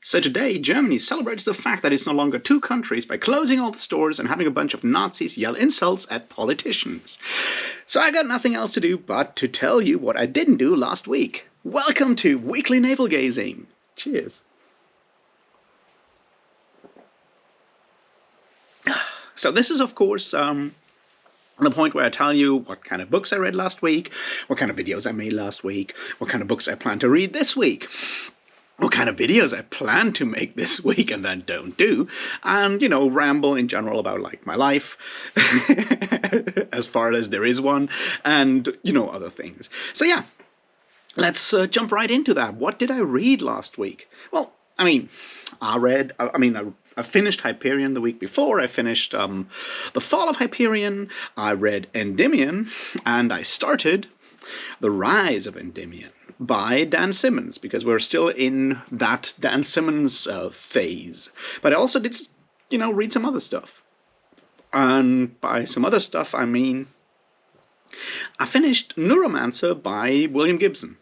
So today, Germany celebrates the fact that it's no longer two countries by closing all the stores and having a bunch of Nazis yell insults at politicians. So I got nothing else to do but to tell you what I didn't do last week. Welcome to Weekly Navel-Gazing. Cheers. So this is, of course, the point where I tell you what kind of books I read last week, what kind of videos I made last week, what kind of books I plan to read this week, what kind of videos I plan to make this week and then don't do, and, you know, ramble in general about, like, my life, as far as there is one, and, you know, other things. So yeah, let's jump right into that. What did I read last week? Well, I finished Hyperion the week before. I finished The Fall of Hyperion. I read Endymion, and I started The Rise of Endymion by Dan Simmons, because we're still in that Dan Simmons phase. But I also did, you know, read some other stuff. And by some other stuff, I mean, I finished Neuromancer by William Gibson.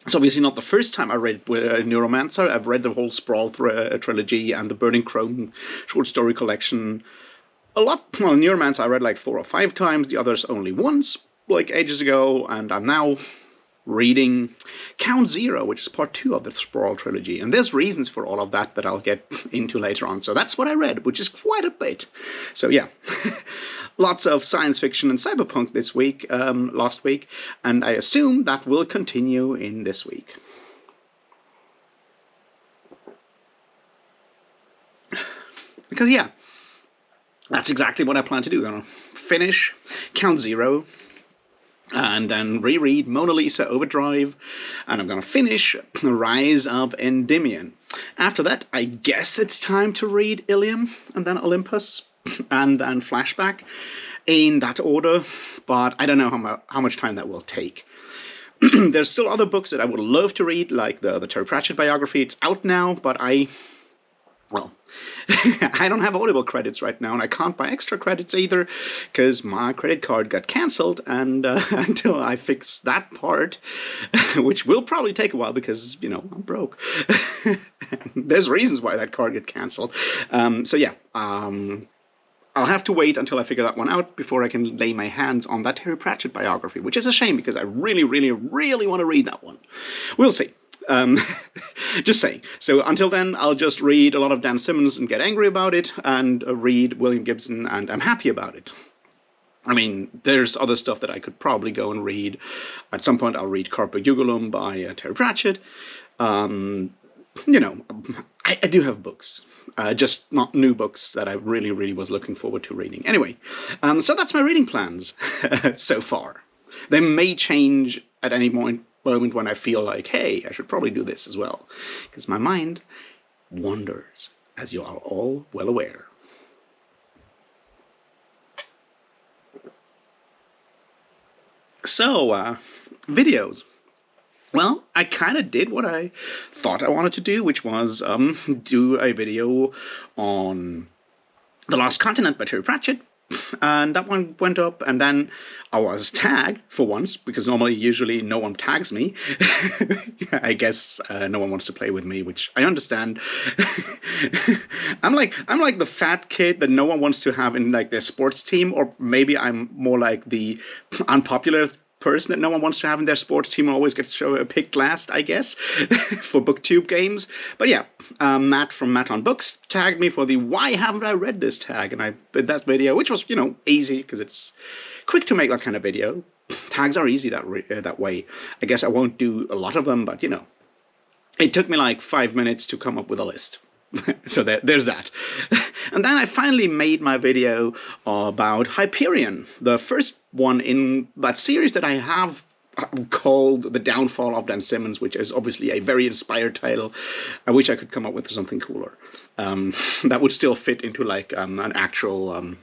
It's obviously not the first time I read Neuromancer. I've read the whole Sprawl trilogy and the Burning Chrome short story collection a lot. Well, Neuromancer I read like 4 or 5 times, the others only once, like ages ago, and I'm now reading Count Zero, which is part 2 of the Sprawl trilogy. And there's reasons for all of that that I'll get into later on. So that's what I read, which is quite a bit. So yeah, lots of science fiction and cyberpunk this week, last week, and I assume that will continue in this week. Because yeah, that's exactly what I plan to do. I'm going to finish Count Zero, and then reread Mona Lisa Overdrive, and I'm going to finish The Rise of Endymion. After that, I guess it's time to read Ilium, and then Olympus, and then Flashback, in that order, but I don't know how much time that will take. There's still other books that I would love to read, like the Terry Pratchett biography. It's out now, but well, I don't have Audible credits right now, and I can't buy extra credits either, because my credit card got cancelled, and until I fix that part, which will probably take a while, because, you know, I'm broke. There's reasons why that card got cancelled. So yeah, I'll have to wait until I figure that one out before I can lay my hands on that Terry Pratchett biography, which is a shame, because I really, really, really want to read that one. We'll see. Just saying. So until then, I'll just read a lot of Dan Simmons and get angry about it, and read William Gibson, and I'm happy about it. I mean, there's other stuff that I could probably go and read. At some point, I'll read Carpe Jugulum by Terry Pratchett. You know, I do have books. Just not new books that I really, really was looking forward to reading. Anyway, so that's my reading plans so far. They may change at any moment when I feel like, hey, I should probably do this as well, because my mind wanders, as you are all well aware. So, videos. Well, I kind of did what I thought I wanted to do, which was do a video on The Lost Continent by Terry Pratchett. And that one went up, and then I was tagged for once, because usually no one tags me. I guess no one wants to play with me, which I understand. I'm like the fat kid that no one wants to have in like their sports team, or maybe I'm more like the unpopular person that no one wants to have in their sports team and always gets picked last, I guess, for booktube games. But yeah, Matt from Matt on Books tagged me for the "Why haven't I read this?" tag, and I did that video, which was, you know, easy, because it's quick to make that kind of video. Tags are easy that way. I guess I won't do a lot of them, but, you know, it took me like 5 minutes to come up with a list. So there's that. And then I finally made my video about Hyperion, the first one in that series that I have called The Downfall of Dan Simmons, which is obviously a very inspired title. I wish I could come up with something cooler. That would still fit into like an actual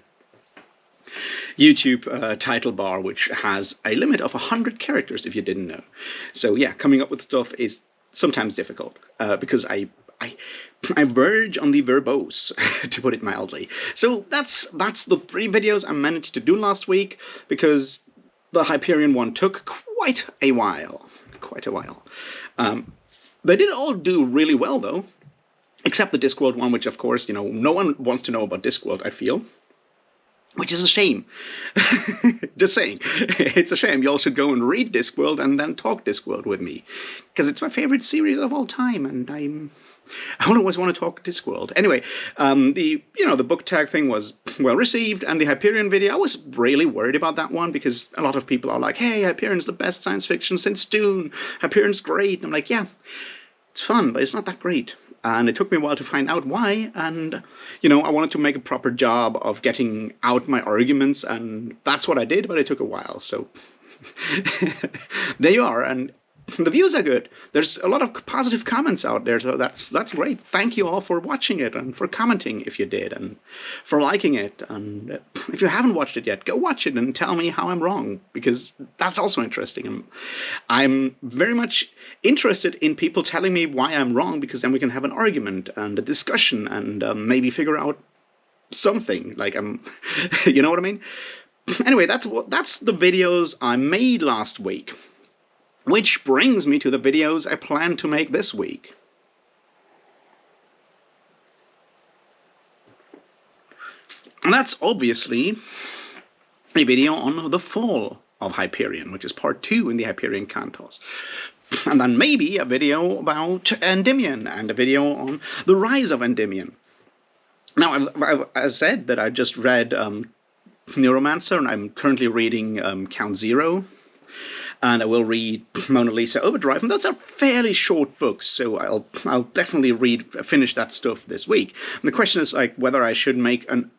YouTube title bar, which has a limit of 100 characters, if you didn't know. So yeah, coming up with stuff is sometimes difficult, because I verge on the verbose, to put it mildly. So that's the 3 videos I managed to do last week, because the Hyperion one took quite a while. They did all do really well, though. except the Discworld one, which of course, no one wants to know about Discworld, I feel. Which is a shame. Just saying. It's a shame. Y'all should go and read Discworld and then talk Discworld with me. Because it's my favorite series of all time, and I don't always want to talk Discworld. Anyway, the book tag thing was well received, and the Hyperion video, I was really worried about that one, because a lot of people are like, hey, Hyperion's the best science fiction since Dune. Hyperion's great. And I'm like, yeah, it's fun, but it's not that great. And it took me a while to find out why, and, I wanted to make a proper job of getting out my arguments, and that's what I did, but it took a while, so there you are, and the views are good. There's a lot of positive comments out there, so that's great. Thank you all for watching it, and for commenting if you did, and for liking it, and if you haven't watched it yet, go watch it and tell me how I'm wrong, because that's also interesting. I'm very much interested in people telling me why I'm wrong, because then we can have an argument and a discussion, and maybe figure out something, like you know what I mean? Anyway, that's the videos I made last week. Which brings me to the videos I plan to make this week. And that's obviously a video on the fall of Hyperion, which is part 2 in the Hyperion Cantos. And then maybe a video about Endymion, and a video on the rise of Endymion. Now, I've said that I just read Neuromancer, and I'm currently reading Count Zero. And I will read Mona Lisa Overdrive, and those are fairly short books, so I'll definitely finish that stuff this week. And the question is like whether I should make an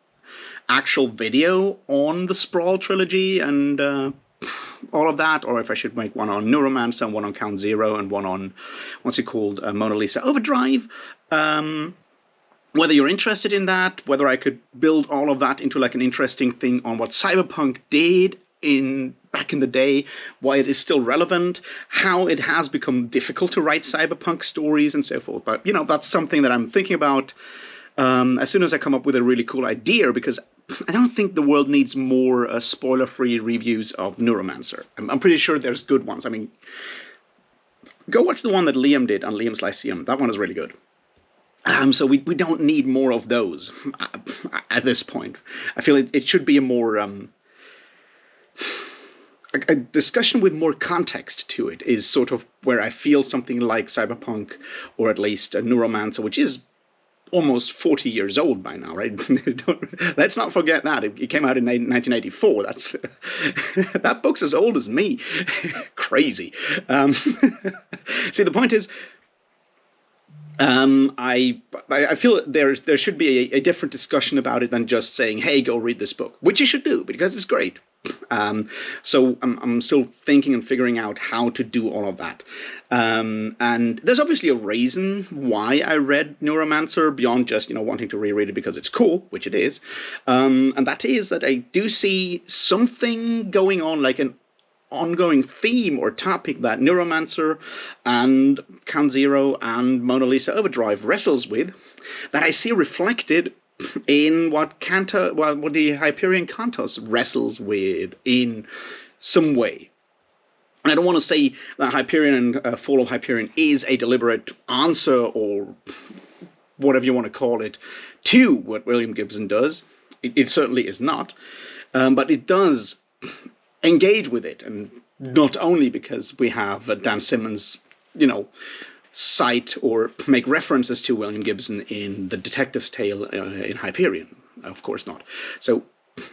actual video on the Sprawl trilogy and all of that, or if I should make one on Neuromancer, and one on Count Zero, and one on Mona Lisa Overdrive. Whether you're interested in that, whether I could build all of that into like an interesting thing on what cyberpunk did back in the day, why it is still relevant, how it has become difficult to write cyberpunk stories, and so forth. But, that's something that I'm thinking about as soon as I come up with a really cool idea, because I don't think the world needs more spoiler-free reviews of Neuromancer. I'm pretty sure there's good ones. I mean, go watch the one that Liam did on Liam's Lyceum. That one is really good. So we don't need more of those at this point. I feel it should be a more... a discussion with more context to it is sort of where I feel something like Cyberpunk, or at least a Neuromancer, which is almost 40 years old by now, right? Let's not forget that. It came out in 1984. That book's as old as me. Crazy. See, the point is, I feel there should be a different discussion about it than just saying, hey, go read this book, which you should do, because it's great. So I'm still thinking and figuring out how to do all of that. And there's obviously a reason why I read Neuromancer beyond just, wanting to reread it because it's cool, which it is. And that is that I do see something going on, like an ongoing theme or topic that Neuromancer and Count Zero and Mona Lisa Overdrive wrestles with, that I see reflected in what the Hyperion Cantos wrestles with in some way. And I don't want to say that Hyperion and Fall of Hyperion is a deliberate answer, or whatever you want to call it, to what William Gibson does. It certainly is not. But it does engage with it, and not only because we have Dan Simmons, cite or make references to William Gibson in The Detective's Tale in Hyperion. Of course not. So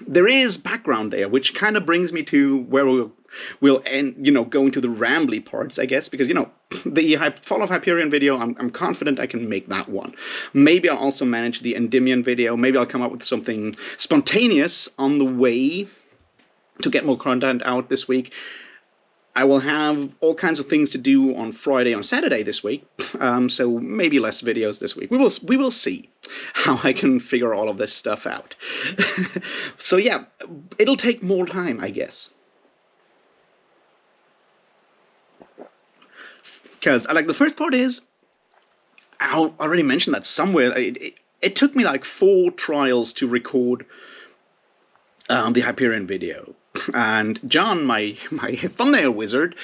there is background there, which kind of brings me to where we'll end, go into the rambly parts, I guess, because, the Fall of Hyperion video, I'm confident I can make that one. Maybe I'll also manage the Endymion video. Maybe I'll come up with something spontaneous on the way to get more content out this week. I will have all kinds of things to do on Friday and Saturday this week, so maybe less videos this week. We will see how I can figure all of this stuff out. So yeah, it'll take more time, I guess. Because, the first part is, I already mentioned that somewhere, it took me like 4 trials to record the Hyperion video. And John, my thumbnail wizard,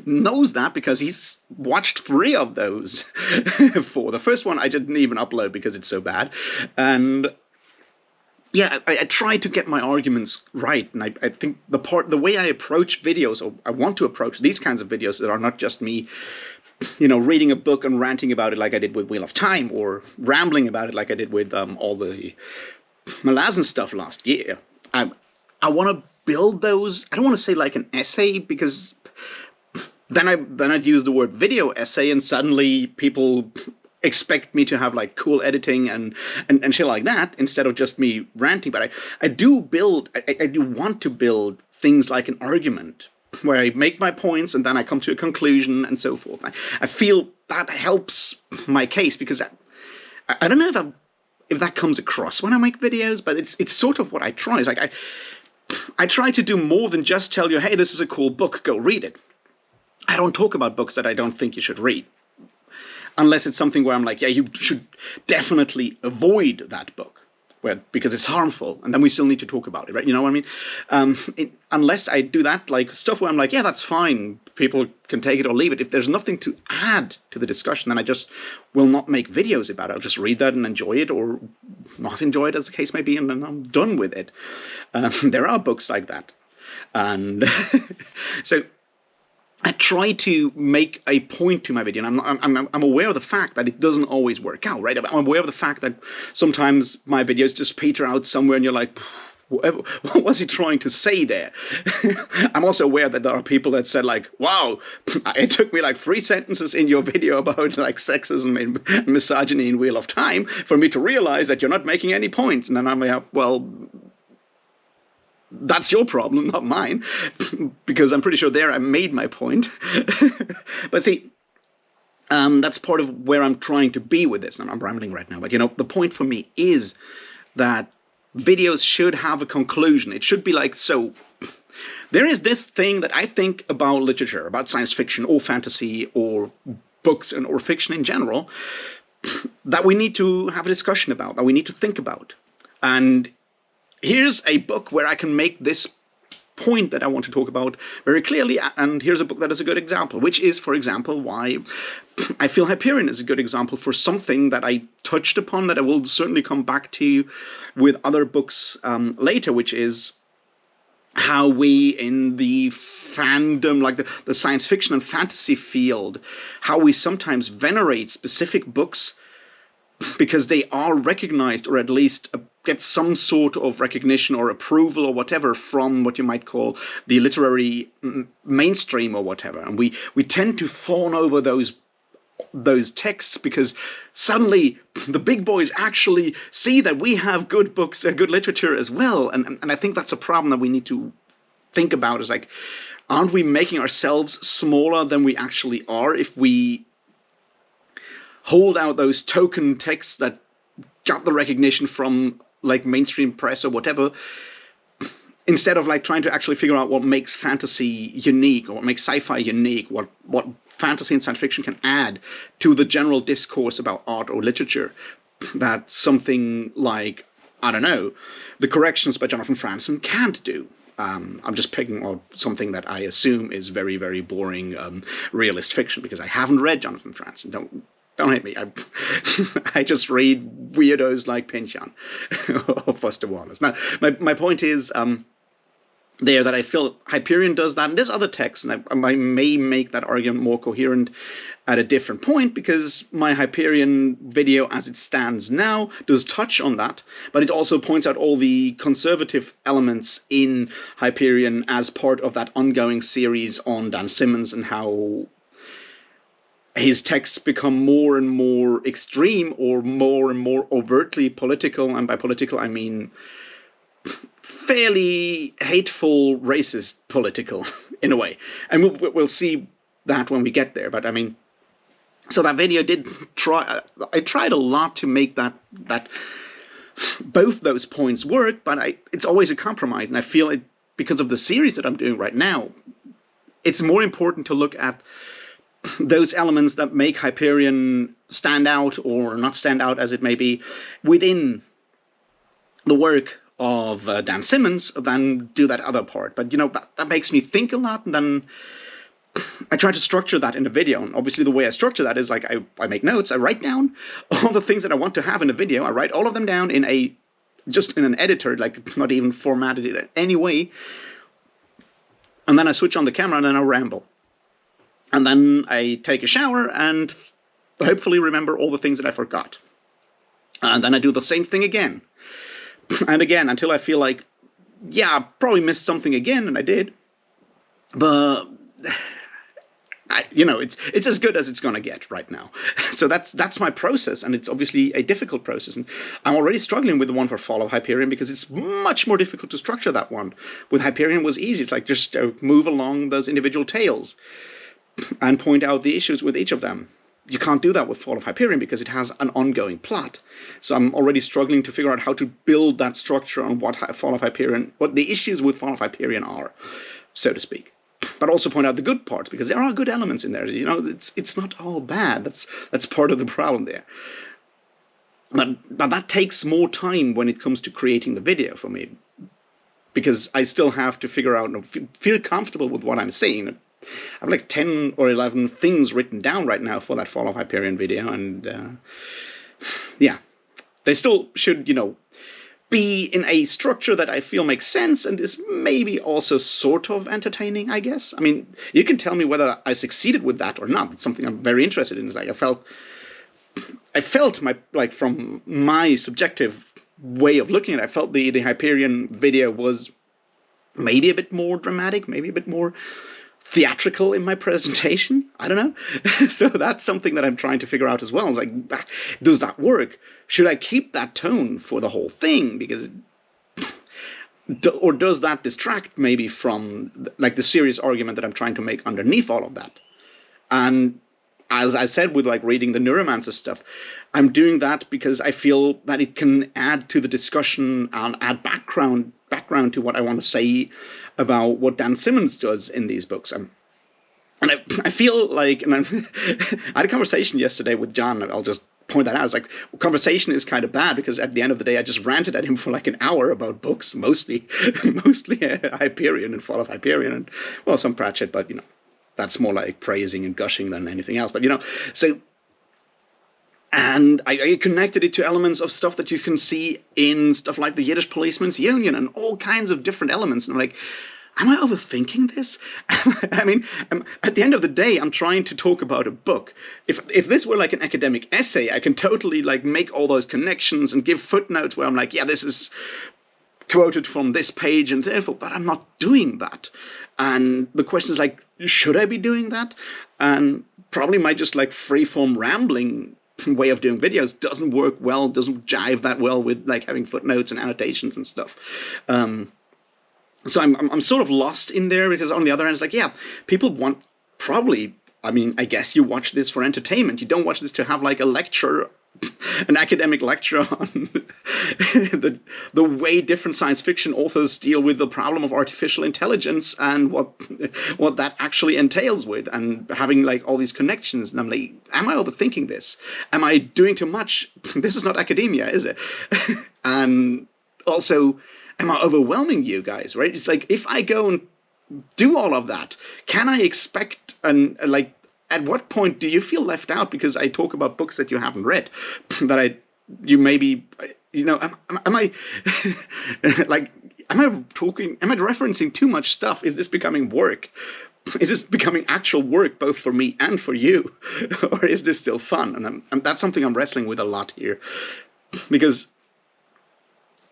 knows that because he's watched 3 of those. 4. The first one I didn't even upload because it's so bad. And yeah, I try to get my arguments right, and I think the way I approach videos, or I want to approach these kinds of videos that are not just me, reading a book and ranting about it like I did with Wheel of Time, or rambling about it like I did with all the Malazan stuff last year. I want to build those. I don't want to say like an essay, because then I'd use the word video essay, and suddenly people expect me to have like cool editing and shit like that instead of just me ranting. But I do want to build things like an argument where I make my points and then I come to a conclusion and so forth. I feel that helps my case, because I don't know if that comes across when I make videos, but it's sort of what I try. It's like I try to do more than just tell you, hey, this is a cool book, go read it. I don't talk about books that I don't think you should read. Unless it's something where I'm like, yeah, you should definitely avoid that book, because it's harmful, and then we still need to talk about it, right? You know what I mean? Unless I do that, like stuff where I'm like, yeah, that's fine, people can take it or leave it. If there's nothing to add to the discussion, then I just will not make videos about it. I'll just read that and enjoy it, or not enjoy it, as the case may be, and then I'm done with it. There are books like that. And so I try to make a point to my video, and I'm aware of the fact that it doesn't always work out, right? I'm aware of the fact that sometimes my videos just peter out somewhere, and you're like, what was he trying to say there? I'm also aware that there are people that said like, wow, it took me like 3 sentences in your video about like sexism and misogyny in Wheel of Time for me to realize that you're not making any points. And then I'm like, well, that's your problem, not mine, because I'm pretty sure there I made my point. But see, that's part of where I'm trying to be with this. And I'm rambling right now, but the point for me is that videos should have a conclusion. It should be like, so there is this thing that I think about literature, about science fiction or fantasy or books or fiction in general, that we need to have a discussion about, that we need to think about. And here's a book where I can make this point that I want to talk about very clearly, and here's a book that is a good example, which is, for example, why I feel Hyperion is a good example for something that I touched upon that I will certainly come back to with other books later, which is how we in the fandom, like the science fiction and fantasy field, how we sometimes venerate specific books because they are recognized, or at least get some sort of recognition or approval or whatever from what you might call the literary mainstream or whatever. And we tend to fawn over those texts because suddenly the big boys actually see that we have good books and good literature as well. And I think that's a problem that we need to think about, is like, aren't we making ourselves smaller than we actually are if we hold out those token texts that got the recognition from like mainstream press or whatever, instead of like trying to actually figure out what makes fantasy unique, or what makes sci-fi unique, what fantasy and science fiction can add to the general discourse about art or literature, that something like, I don't know, The Corrections by Jonathan Franzen can't do. I'm just picking on something that I assume is very, very boring realist fiction, because I haven't read Jonathan Franzen. Don't hate me. I just read weirdos like Pynchon or Foster Wallace. Now, my point is there that I feel Hyperion does that, and there's other texts, and I may make that argument more coherent at a different point, because my Hyperion video as it stands now does touch on that, but it also points out all the conservative elements in Hyperion as part of that ongoing series on Dan Simmons, and how his texts become more and more extreme, or more and more overtly political, and by political I mean fairly hateful, racist political, in a way. And we'll see that when we get there, but I mean, so that video did try, I tried a lot to make that both those points work, but it's always a compromise, and I feel it, because of the series that I'm doing right now, it's more important to look at those elements that make Hyperion stand out, or not stand out as it may be, within the work of Dan Simmons than do that other part. But, that makes me think a lot, and then I try to structure that in a video. And obviously the way I structure that is like I make notes, I write down all the things that I want to have in a video, I write all of them down just in an editor, like not even formatted it in any way. And then I switch on the camera and then I ramble. And then I take a shower and hopefully remember all the things that I forgot. And then I do the same thing again. And again, until I feel like, yeah, I probably missed something again, and I did. But it's as good as it's going to get right now. So that's my process, and it's obviously a difficult process. And I'm already struggling with the one for Fall of Hyperion because it's much more difficult to structure that one. With Hyperion it was easy. It's like just move along those individual tales and point out the issues with each of them. You can't do that with Fall of Hyperion because it has an ongoing plot. So I'm already struggling to figure out how to build that structure on what the issues with Fall of Hyperion are, so to speak. But also point out the good parts, because there are good elements in there. It's not all bad. That's part of the problem there. But that takes more time when it comes to creating the video for me, because I still have to figure out and feel comfortable with what I'm saying. I have like 10 or 11 things written down right now for that Fall of Hyperion video, and yeah, they still should, be in a structure that I feel makes sense and is maybe also sort of entertaining, I guess. I mean, you can tell me whether I succeeded with that or not. It's something I'm very interested in. It's like I felt from my subjective way of looking at it, I felt the Hyperion video was maybe a bit more dramatic, maybe a bit more theatrical in my presentation. I don't know. So that's something that I'm trying to figure out as well. It's like, does that work? Should I keep that tone for the whole thing? Or does that distract maybe from the serious argument that I'm trying to make underneath all of that? And as I said with reading the Neuromancer stuff, I'm doing that because I feel that it can add to the discussion and add background to what I want to say about what Dan Simmons does in these books. And I feel like, I had a conversation yesterday with John, I'll just point that out. It's like, conversation is kind of bad because at the end of the day, I just ranted at him for an hour about books, mostly Hyperion and Fall of Hyperion, and, well, some Pratchett, but, that's more like praising and gushing than anything else. But, so... And I connected it to elements of stuff that you can see in stuff like the Yiddish Policeman's Union and all kinds of different elements. And I'm like, am I overthinking this? I mean, at the end of the day, I'm trying to talk about a book. If this were like an academic essay, I can totally make all those connections and give footnotes where I'm like, yeah, this is quoted from this page and therefore, but I'm not doing that. And the question is should I be doing that? And probably my just free-form rambling way of doing videos doesn't work well, doesn't jive that well with having footnotes and annotations and stuff. So I'm sort of lost in there, because on the other hand, it's people want probably, I guess you watch this for entertainment. You don't watch this to have a lecture, an academic lecture on the way different science fiction authors deal with the problem of artificial intelligence and what that actually entails with, and having all these connections. And I'm like, am I overthinking this? Am I doing too much? This is not academia, is it? And also, am I overwhelming you guys, right? It's if I go and do all of that, can I expect at what point do you feel left out because I talk about books that you haven't read? Am I referencing too much stuff? Is this becoming work? Is this becoming actual work both for me and for you? Or is this still fun? And that's something I'm wrestling with a lot here. Because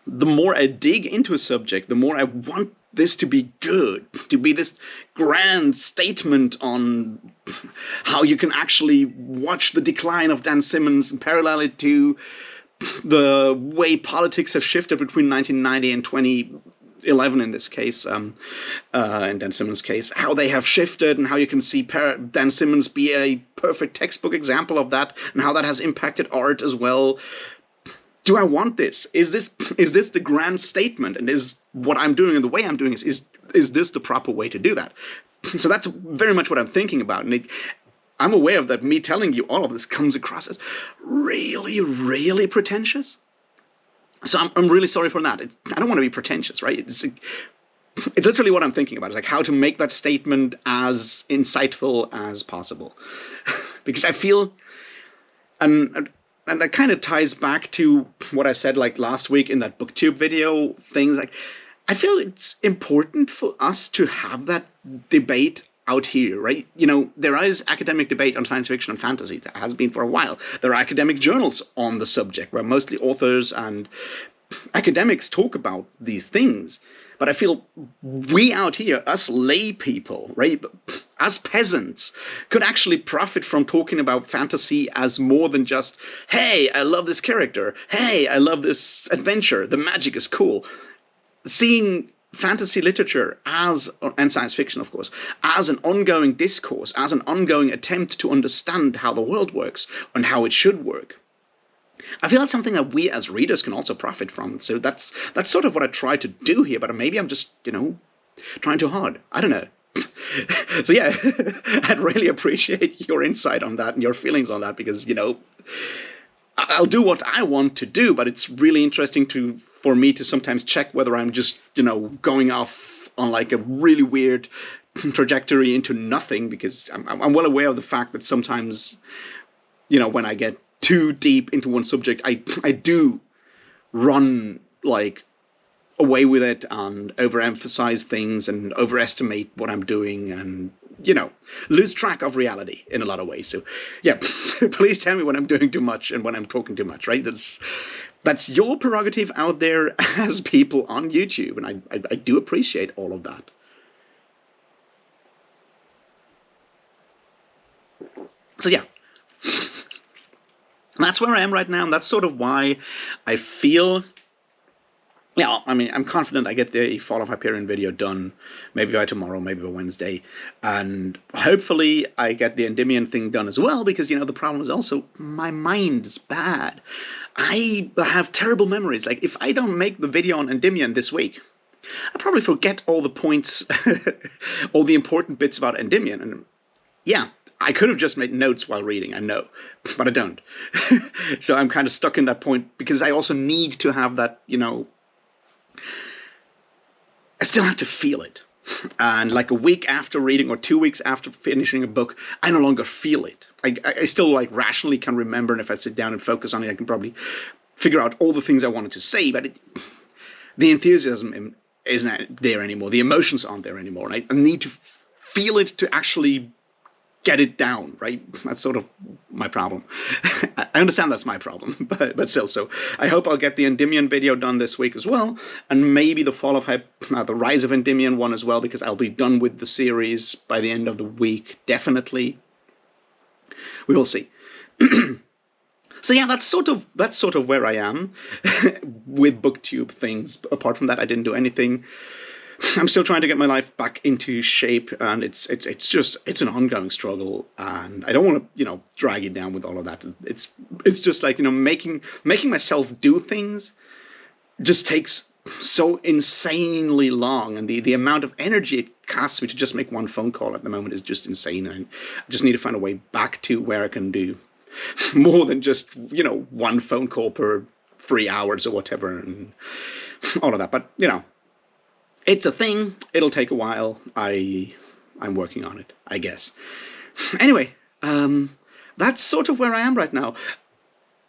the more I dig into a subject, the more I want this to be good, to be this grand statement on how you can actually watch the decline of Dan Simmons and parallel it to the way politics have shifted between 1990 and 2011 in this case, in Dan Simmons' case, how they have shifted and how you can see Dan Simmons be a perfect textbook example of that, and how that has impacted art as well. Do I want this? Is this the grand statement? And is what I'm doing and the way I'm doing is this the proper way to do that? So that's very much what I'm thinking about. And I'm aware of that me telling you all of this comes across as really, really pretentious. So I'm really sorry for that. I don't want to be pretentious, right? It's literally what I'm thinking about. It's like how to make that statement as insightful as possible. Because I feel, and that kind of ties back to what I said like last week in that booktube video things, like I feel it's important for us to have that debate out here, right? You know, there is academic debate on science fiction and fantasy. There has been for a while. There are academic journals on the subject where mostly authors and academics talk about these things. But I feel we out here, us lay people, right, as peasants, could actually profit from talking about fantasy as more than just, hey, I love this character. Hey, I love this adventure. The magic is cool. Seeing fantasy literature as, and science fiction of course, as an ongoing discourse, as an ongoing attempt to understand how the world works and how it should work. I feel that's something that we as readers can also profit from. So that's sort of what I try to do here, but maybe I'm just, trying too hard. I don't know. So yeah, I'd really appreciate your insight on that and your feelings on that, because, I'll do what I want to do, but it's really interesting for me to sometimes check whether I'm just, going off on like a really weird trajectory into nothing, because I'm well aware of the fact that sometimes, when I get too deep into one subject, I do run like away with it and overemphasize things and overestimate what I'm doing and, lose track of reality in a lot of ways. So yeah, please tell me when I'm doing too much and when I'm talking too much, right? That's your prerogative out there as people on YouTube, and I do appreciate all of that. So yeah, that's where I am right now, and that's sort of why I feel, I'm confident I get the Fall of Hyperion video done, maybe by tomorrow, maybe by Wednesday, and hopefully I get the Endymion thing done as well, because, the problem is also my mind is bad. I have terrible memories. Like, if I don't make the video on Endymion this week, I probably forget all the points, all the important bits about Endymion, and yeah, I could have just made notes while reading, I know, but I don't. So I'm kind of stuck in that point, because I also need to have that, I still have to feel it. And like a week after reading or 2 weeks after finishing a book, I no longer feel it. I still like rationally can remember, and if I sit down and focus on it, I can probably figure out all the things I wanted to say, but the enthusiasm isn't there anymore. The emotions aren't there anymore. And I need to feel it to actually get it down, right? That's sort of my problem. I understand that's my problem, but still. So I hope I'll get the Endymion video done this week as well, and maybe the the Rise of Endymion one as well, because I'll be done with the series by the end of the week, definitely. We will see. So yeah, that's sort of where I am with booktube things. Apart from that, I didn't do anything. I'm still trying to get my life back into shape, and it's an ongoing struggle, and I don't want to drag you down with all of that. It's just like making myself do things just takes so insanely long, and the amount of energy it costs me to just make one phone call at the moment is just insane, and I just need to find a way back to where I can do more than just one phone call per 3 hours or whatever, and all of that. But it's a thing. It'll take a while. I'm working on it, I guess. Anyway, that's sort of where I am right now.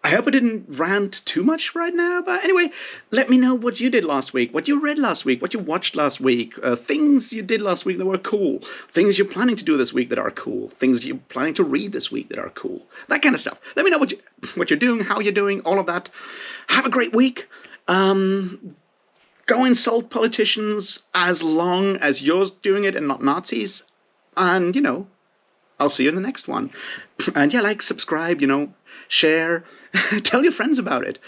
I hope I didn't rant too much right now, but anyway, let me know what you did last week, what you read last week, what you watched last week, things you did last week that were cool, things you're planning to do this week that are cool, things you're planning to read this week that are cool, that kind of stuff. Let me know what you're doing, how you're doing, all of that. Have a great week. Go insult politicians as long as you're doing it and not Nazis. And, I'll see you in the next one. And yeah, like, subscribe, share, tell your friends about it.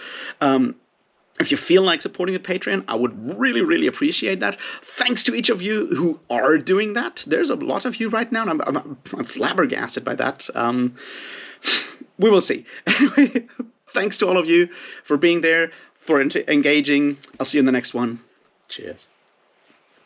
If you feel like supporting a Patreon, I would really, really appreciate that. Thanks to each of you who are doing that. There's a lot of you right now, and I'm flabbergasted by that. We will see. Anyway, thanks to all of you for being there, for engaging. I'll see you in the next one. Cheers.